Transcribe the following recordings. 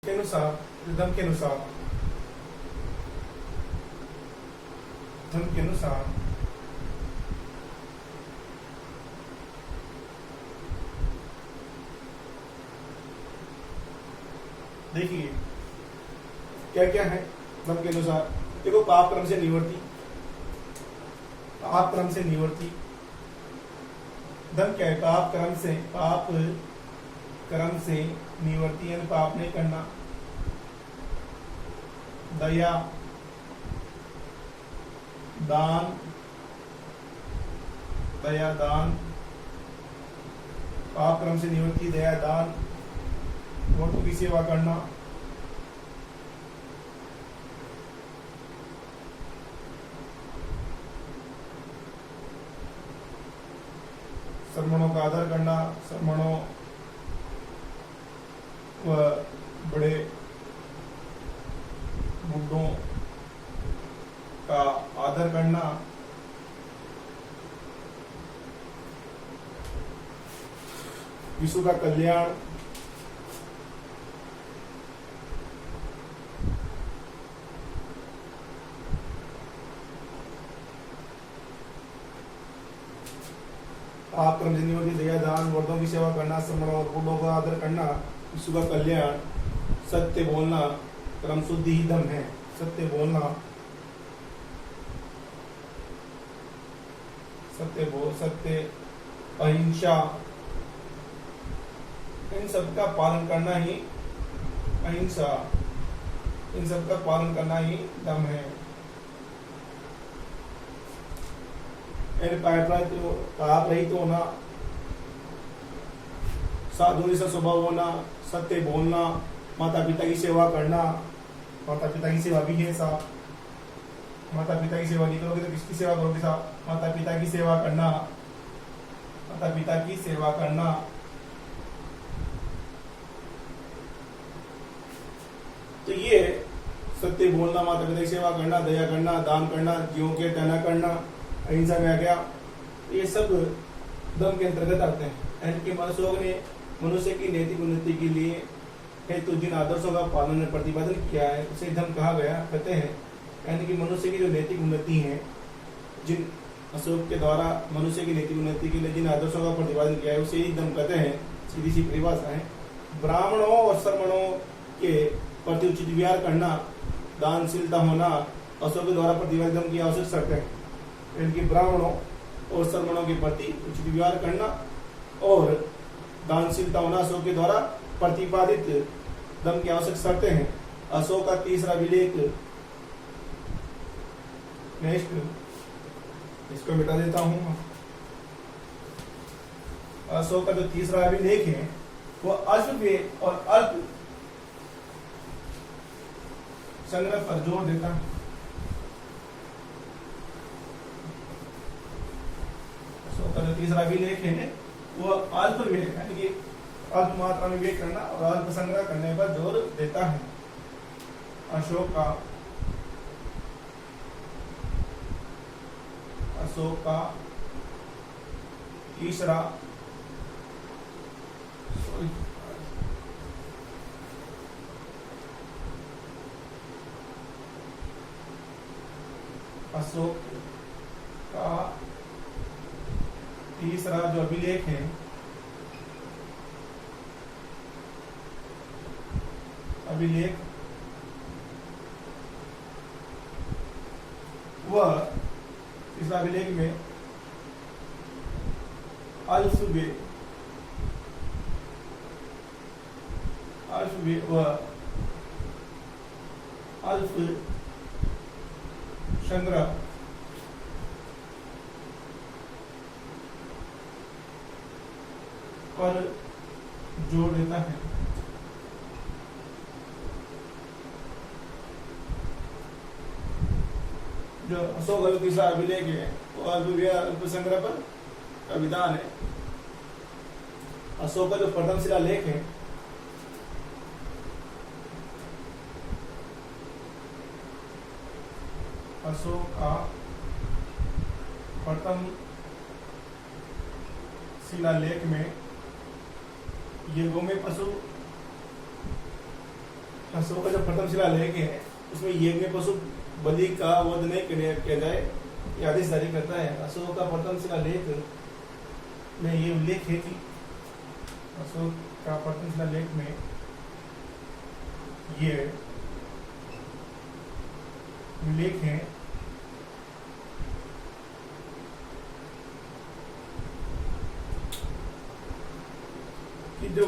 के अनुसार, धर्म के अनुसार, धर्म के अनुसार देखिए क्या क्या है धर्म के अनुसार। देखो, पाप क्रम से निवर्ती, पाप क्रम से निवर्ती धर्म क्या है? पाप क्रम से, पाप क्रम से निवर्ती यानी पाप नहीं करना। दया, दान, दया दान, पाप क्रम से निवर्ती दया दान, औरतों की सेवा करना, श्रमणों का आदर करना, श्रमणों व बड़े बुढ़ों का आदर करना, विश्व का कल्याण, आप क्रम से निवर्ती दया दान, वर्दों की सेवा करना, श्रमणों और बूढ़ों का आदर करना, विश्व का कल्याण, सत्य बोलना, क्रम शुद्धि ही धर्म है। सत्य बोलना, सत्य, अहिंसा, इन सब का पालन करना ही अहिंसा, इन सब का पालन करना ही धर्म है। पाप रहित होना, साधु जैसा स्वभाव होना, सत्य बोलना, माता पिता की सेवा करना, माता पिता की सेवा भी है साहब, माता पिता की सेवा नहीं करोगे तो किसकी सेवा करोगे साहब? माता पिता की सेवा करना, माता पिता की सेवा करना, तो ये सत्य बोलना, माता पिता की सेवा करना, दया करना, दान करना, जीवों के त्याग करना, अहिंसा में आ गया, ये सब धर्म के अंतर्गत आते हैं। यानी कि मनुष्य की नैतिक उन्नति के लिए हेतु जिन आदर्शों का पालन और प्रतिपादन किया है उसे धर्म कहा गया। कहते हैं यानी कि मनुष्य की जो नैतिक उन्नति है, जिन अशोक के द्वारा मनुष्य की नैतिक उन्नति के लिए जिन आदर्शों का प्रतिपादन किया है उसे ही धर्म कहते हैं। सीधी सी परिभाषा है। ब्राह्मणों और श्रमणों के प्रति उचित व्यवहार करना, दानशीलता होना अशोक के द्वारा प्रतिपादित धर्म की आवश्यक शर्त है। इनकी ब्राह्मणों और श्रमणों के प्रति उचित व्यवहार करना और दानशीलता होना अशोक के द्वारा प्रतिपादित धर्म की आवश्यक शर्तें हैं। अशोक का तीसरा विलेख, नेक्स्ट इसको मिटा देता हूं। अशोक का जो तीसरा विलेख है वो अल्पव्यय और अल्प संग्रह पर जोर देता है। अशोक का जो तीसरा विलेख है वो अल्प व्यय यानी कि अल्प मात्रा में व्यय करना और अल्प संग्रह करने पर जोर देता है। अशोक का तीसरा अशोक का तीसरा जो अभिलेख है अभिलेख वह तीसरा अभिलेख में अल्पव्यय व अल्प संग्रह पर जोर देता है। जो अशोक का तीसरा अभिलेख है वो अल्प संग्रह पर विधान है। अशोक का जो प्रथम शिलालेख है अशोक का प्रथम शिलालेख में ये गोमे पशु अशोक का जो प्रथम शिलालेख है उसमें यज्ञ में पशु बलि का वध नहीं किया जाए ये आदेश जारी करता है। अशोक का प्रथम शिलालेख में ये उल्लेख है कि अशोक का प्रथम शिलालेख में ये उल्लेख है कि जो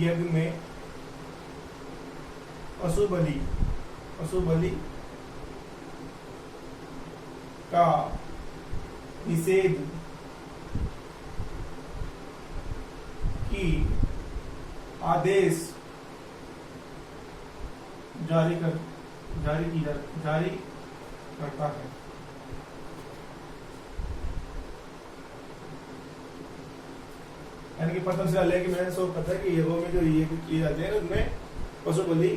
यज्ञ में पशु बलि का निषेध की आदेश जारी करता है। यानी कि प्रथम शिलालेख में सो कहता है कि यज्ञों में जो यज्ञ किए जाते हैं उसमें पशु बलि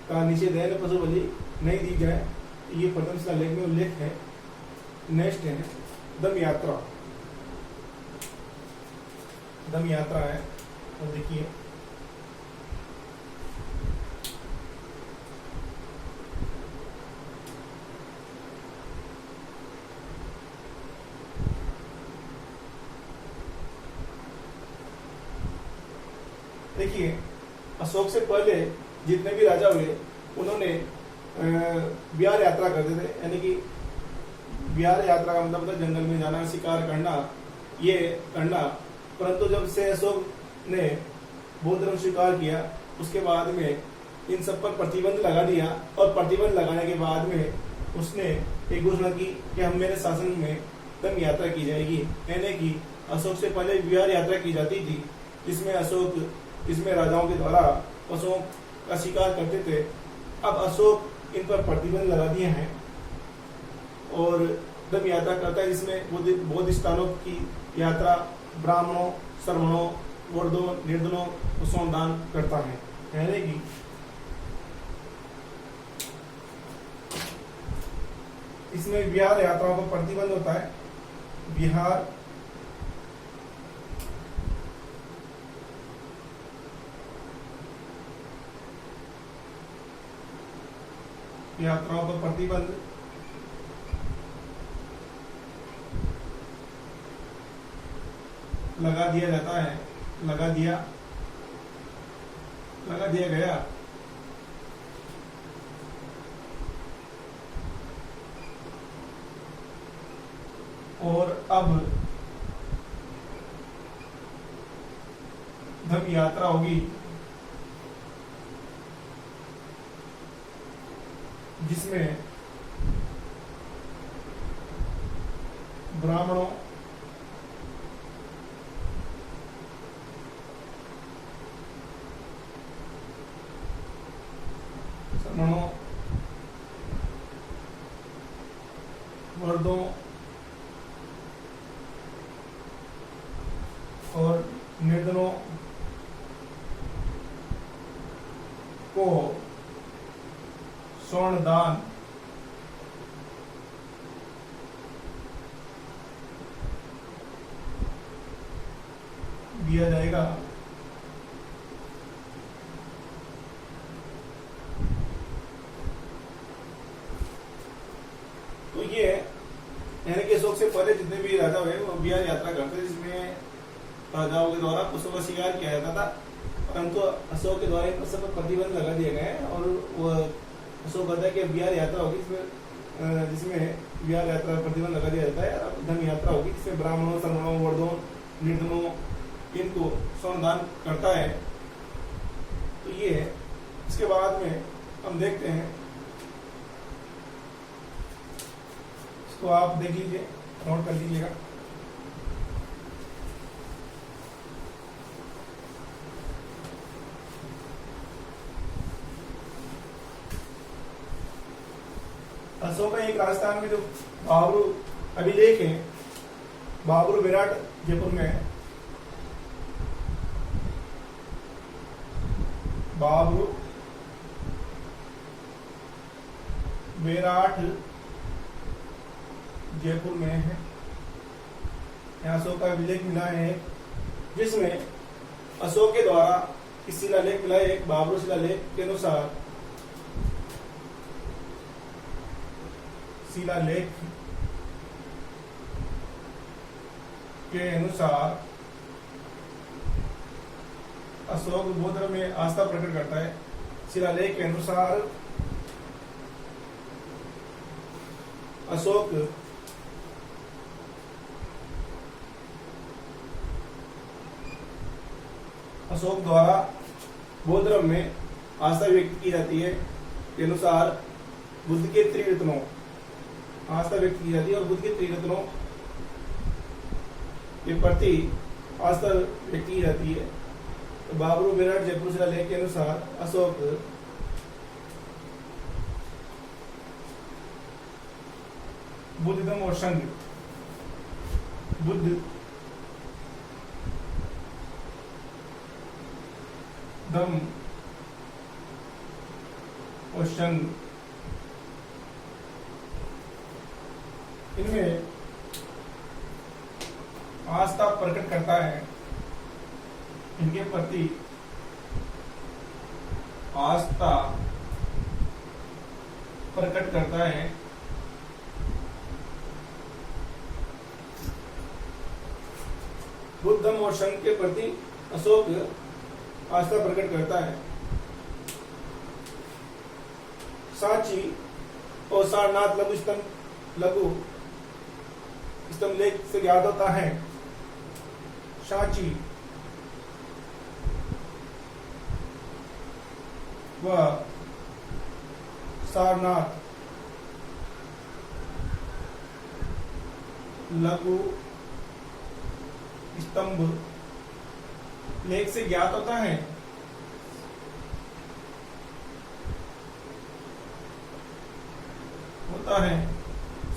का निषेध है, पशु बलि नहीं दी जाए। ये प्रथम शिलालेख में उल्लेख है। नेक्स्ट है दम यात्रा है। और देखिए अशोक से पहले जितने भी राजा हुए उन्होंने बिहार यात्रा करते थे। यानी कि बिहार यात्रा का मतलब था जंगल में जाना, शिकार करना, ये करना। परंतु जब से अशोक ने बौद्ध धर्म स्वीकार किया उसके बाद में इन सब पर प्रतिबंध लगा दिया। और प्रतिबंध लगाने के बाद में उसने एक घोषणा की कि हम मेरे शासन में दम यात्रा की जाएगी। यानी कि अशोक से पहले बिहार यात्रा की जाती थी जिसमें राजाओं के द्वारा पशुओं का शिकार करते थे। अब अशोक इन पर प्रतिबंध लगा दिए हैं और दम यात्रा करता है जिसमें बौद्ध स्थानों की यात्रा ब्राह्मणों, श्रमणों, वर्दों, निर्धनों को दान करता है। यानी कि इसमें बिहार यात्राओं पर प्रतिबंध होता है। बिहार यात्राओं पर प्रतिबंध लगा दिया जाता है, लगा दिया गया। और अब धर्म यात्रा होगी जिसमें ब्राह्मणों, श्रमणों, वर्दों और निर्धनों को स्वर्ण दान दिया जाएगा। तो ये यानी कि अशोक से पहले जितने भी राजा हुए वो बिहार यात्रा करते थे जिसमें राजाओं के द्वारा पशुओं का शिकार किया जाता था। परंतु अशोक के द्वारा इन सब पर प्रतिबंध लगा दिए गए और वो अशोक कहता है कि बिहार यात्रा होगी जिसमें बिहार यात्रा प्रतिबंध लगा दिया जाता है। और धर्म यात्रा होगी जिसमें ब्राह्मणों, श्रमणों, वर्दों, निर्धनों इनको स्वर्ण दान करता है। तो ये है। इसके बाद में हम देखते हैं, इसको आप देख लीजिए, नोट कर लीजिएगा। अशोक का एक राजस्थान में जो बाबरू अभिलेख है, बाबरू विराट जयपुर में है। बाबरू विराट जयपुर में है। यहाँ अशोक का अभिलेख मिला है जिसमें अशोक के द्वारा इस शिलालेख मिला एक बाबरू शिलालेख के अनुसार, शिलालेख के अनुसार अशोक बौद्ध धर्म में आस्था प्रकट करता है। शिलालेख के अनुसार अशोक द्वारा बौद्ध धर्म में आस्था व्यक्त की जाती है। के अनुसार बुद्ध के त्रिरत्नों आस्था व्यक्त की जाती है और बुद्ध के त्रिरत्नों के प्रति आस्था व्यक्त की जाती है। तो बाबरू विराट जयपुर शिलालेख के अनुसार अशोक बुद्ध धर्म और संघ, बुद्ध धर्म और संघ, इनमें आस्था प्रकट करता है, इनके प्रति आस्था प्रकट करता है। बुद्ध धर्म और संघ के प्रति अशोक आस्था प्रकट करता है। सांची और सारनाथ लघु स्तंभ लेख से ज्ञात होता है। सांची व सारनाथ लघु स्तंभ लेख से ज्ञात होता है।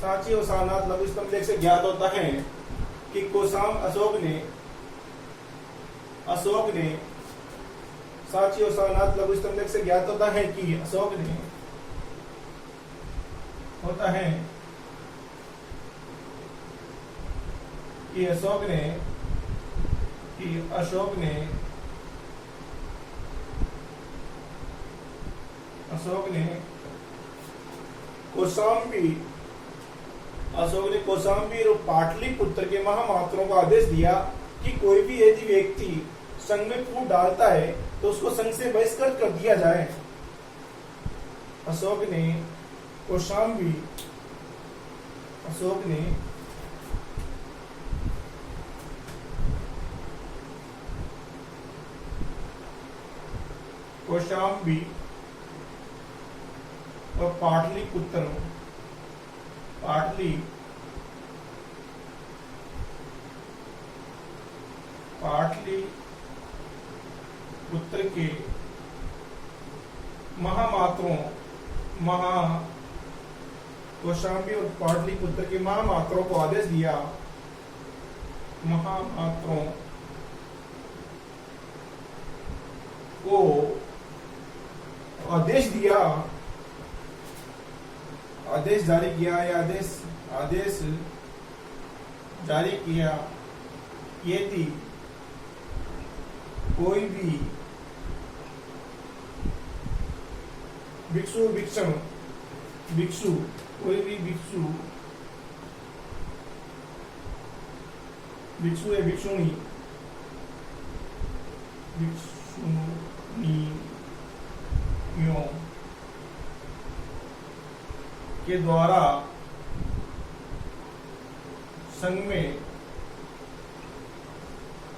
सांची और सारनाथ लघु स्तंभ लेख से ज्ञात होता है कि कोसाम अशोक ने सांची और सारनाथ लघु स्तंभ लेख से ज्ञात होता है कि अशोक ने कौशाम्बी और पाटलिपुत्र के महामात्रों को आदेश दिया कि कोई भी यदि व्यक्ति संघ में फूट डालता है तो उसको संघ से बहिष्कृत कर दिया जाए। अशोक ने कौशाम्बी और पाटलिपुत्र के कौशाम्बी और पाटलिपुत्र के महामात्रों को आदेश दिया आदेश जारी किया यदि कोई भी भिक्षु या भिक्षुणियों के द्वारा संघ में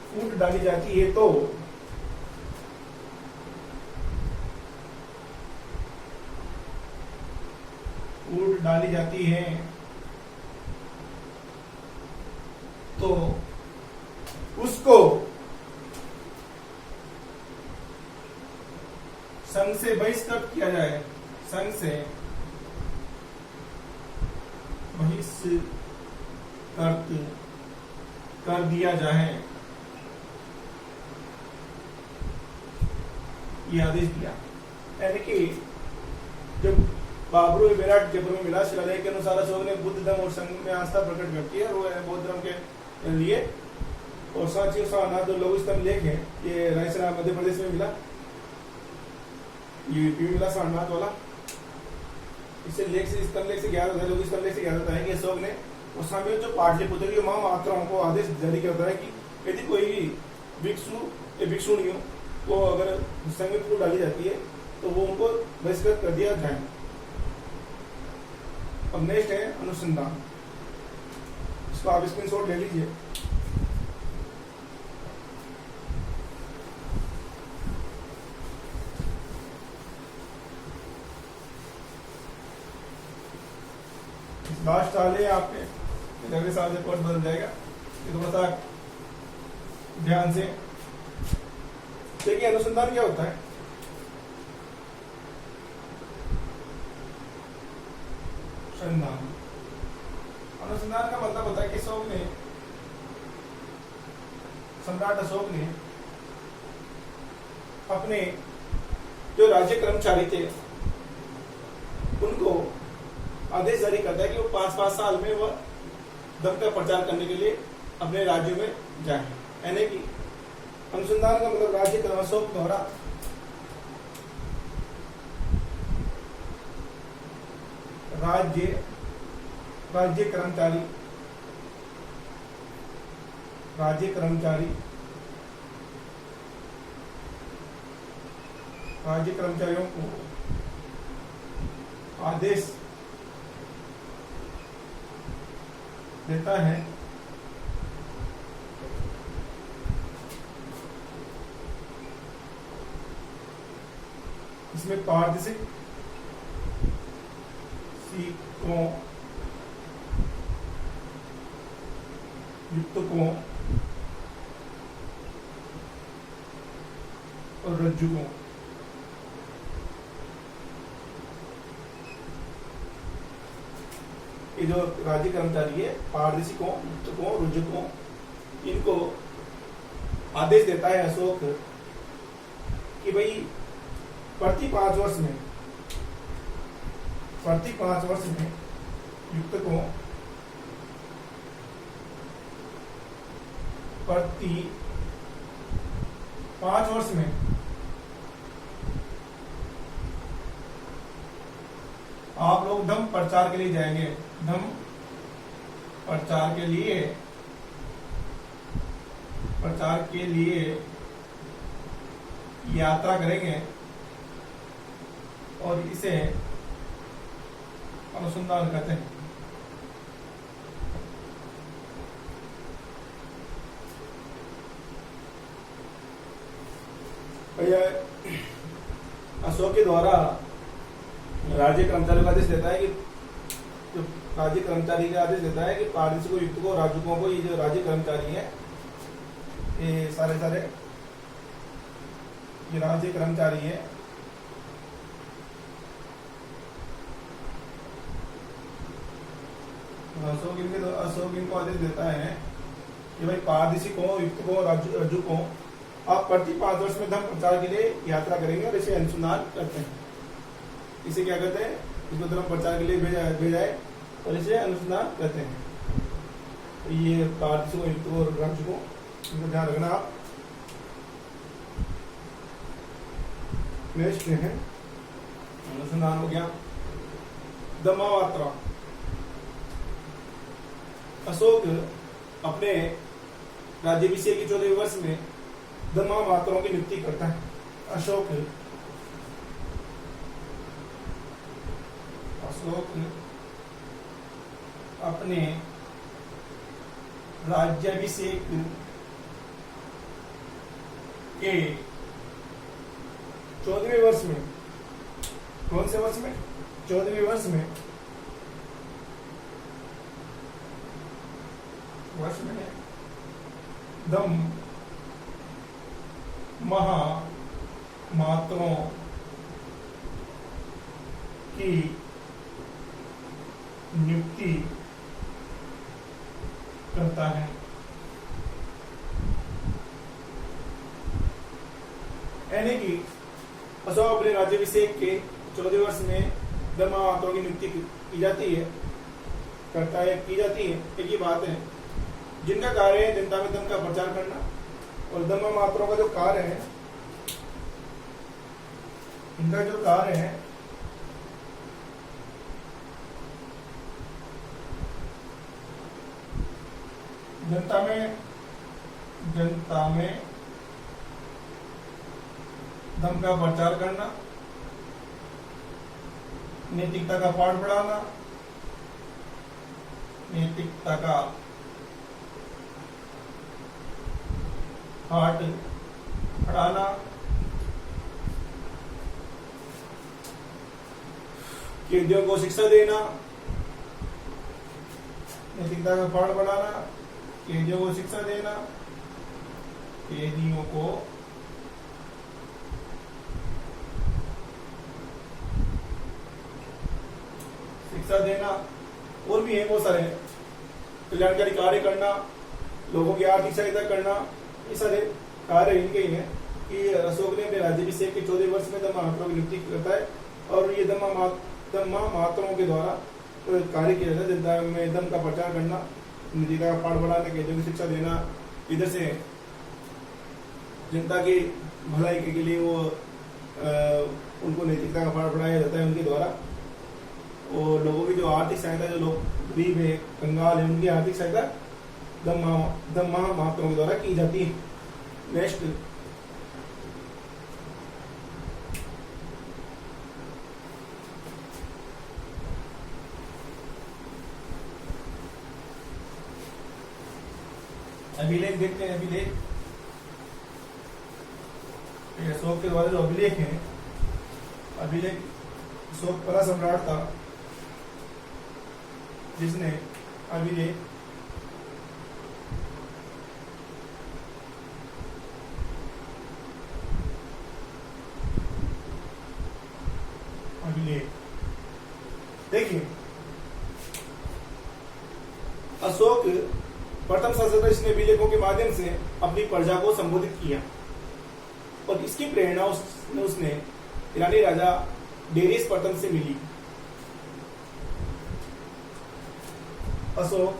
फूट डाली जाती है तो उसको संघ से बहिष्कृत किया जाए, संघ से बहिष्कृत कर दिया जाए, ये आदेश दिया। यानी कि जब बाबरू विराट जयपुर में मिला, शिलालेख के अनुसार अशोक ने बुद्ध धर्म और संघ में आस्था प्रकट करती है और वो बौद्ध धर्म के लिए और सांची और सारनाथ जो लघु स्तंभ लेख है, ये रायसेन मध्य प्रदेश में मिला, यूपी में मिला सारनाथ वाला। इसे लेख से स्तंभ लेख से ज्ञात होता है, लघु स्तंभ लेख से ज्ञात होता है कि अशोक ने उस समय जो पाटलिपुत्र की महामात्राओं को आदेश जारी करता है कि यदि कोई भी भिक्षु या भिक्षुणियों को अगर संघ में फूट डाली जाती है तो वो उनको बहिष्कृत कर दिया जाए। अब नेक्स्ट है अनुसंधान, इसको आप स्क्रीनशॉट ले लीजिए। लास्ट साल है आपके, अगले साल से कोर्स बदल जाएगा, ये थोड़ा सा ध्यान से देखिए। अनुसंधान क्या होता है? अनुसंधान का मतलब होता है कि सम्राट अशोक ने अपने जो राज्य कर्मचारी थे उनको आदेश जारी करता है कि वो 5-5 साल में वह धर्म का प्रचार करने के लिए अपने राज्य में जाए। यानी कि अनुसंधान का मतलब राज्य अशोक द्वारा राज्य कर्मचारियों को आदेश देता है इसमें पारदर्शिक सिक्कों, युक्तकों और रज्जुकों ये जो राज्य कर्मचारी है, पारदर्शिकों, युक्तकों, रुजुकों, इनको आदेश देता है अशोक कि भाई प्रति 5 वर्ष में युक्तकों, प्रति 5 वर्ष में आप लोग धम्म प्रचार के लिए जाएंगे, धम्म प्रचार के लिए यात्रा करेंगे और इसे अनुसंधान कहते हैं। अशोक के द्वारा राज्य कर्मचारी का आदेश देता है कि जो राज्य कर्मचारी का आदेश देता है कि पारदर्शिकों, युक्तकों, राजुकों को, ये जो राज्य कर्मचारी है ये सारे ये राज्य कर्मचारी है, अशोक इनको आदेश देता है कि भाई पारदर्शिकों, युक्तकों, राजुकों आप प्रति 5 वर्ष में धर्म प्रचार के लिए यात्रा करेंगे और इसे अनुसंधान करते हैं। इसे क्या कहते हैं? इसको धर्म प्रचार के लिए भेजा है और इसे अनुसंधान करते हैं। तो ये पारदर्शिकों, युक्तकों और राजुकों, इनको ध्यान रखना आप। नेक्स्ट है अनुसंधान हो गया। धम्मामात्रा, अशोक अपने राज्याभिषेक के 14वें वर्ष में धम्मामात्राओं की नियुक्ति करता है। अशोक अपने राज्याभिषेक के 14वें वर्ष में, कौन से वर्ष में? 14वें वर्ष में धम्म महामात्राओं की नियुक्ति करता है। यानी कि अशोक अपने राज्याभिषेक के 14वें वर्ष में धम्म महामात्राओं की नियुक्ति की जाती है, एक ही बात है। जिनका कार्य है जनता में धर्म का प्रचार करना, और धम्म मात्रों का जो कार्य है, इनका जो कार्य है जनता में धर्म का प्रचार करना, नैतिकता का पाठ पढ़ाना, नैतिकता का पाठ पढ़ाना, कैदियों को शिक्षा देना, नैतिकता का पाठ पढ़ाना, कैदियों को शिक्षा देना, कैदियों को शिक्षा देना, और भी है बहुत सारे कल्याणकारी कार्य करना, लोगों की आर्थिक सहायता करना, ये सारे कार्य इनके ही हैं कि अशोक ने अपने राज्याभिषेक के 14 वर्ष में धम्म महात्माओं की नियुक्ति करता है, और ये धम्म महात्माओं के द्वारा कार्य किया जाता है। जनता में धम्म का प्रचार करना, नैतिकता का पाठ पढ़ाना, कैदियों की शिक्षा देना, इधर से जनता की भलाई के लिए वो उनको नैतिकता का पाठ पढ़ाया जाता है उनके द्वारा, और लोगों की जो आर्थिक सहायता, जो लोग गरीब है, कंगाल है, उनकी आर्थिक सहायता धम्म महात्माओं के द्वारा की जाती है। नेक्स्ट, अभिलेख देखते हैं। अभिलेख अशोक के द्वारा जो अभिलेख है, अभिलेख अशोक पहला सम्राट था जिसने अभिलेख देखिए, अशोक प्रथम शासक था जिसने अभिलेखों के माध्यम से अपनी प्रजा को संबोधित किया, और इसकी प्रेरणा उसने ईरानी राजा डेरियस प्रथम से मिली। अशोक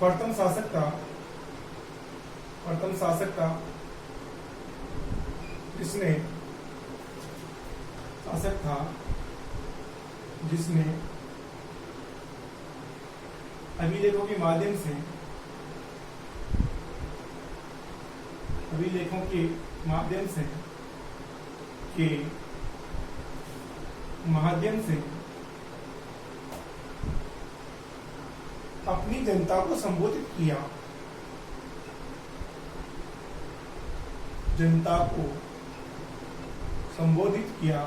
प्रथम शासक था जिसने अभिलेखों के माध्यम से अपनी जनता को संबोधित किया,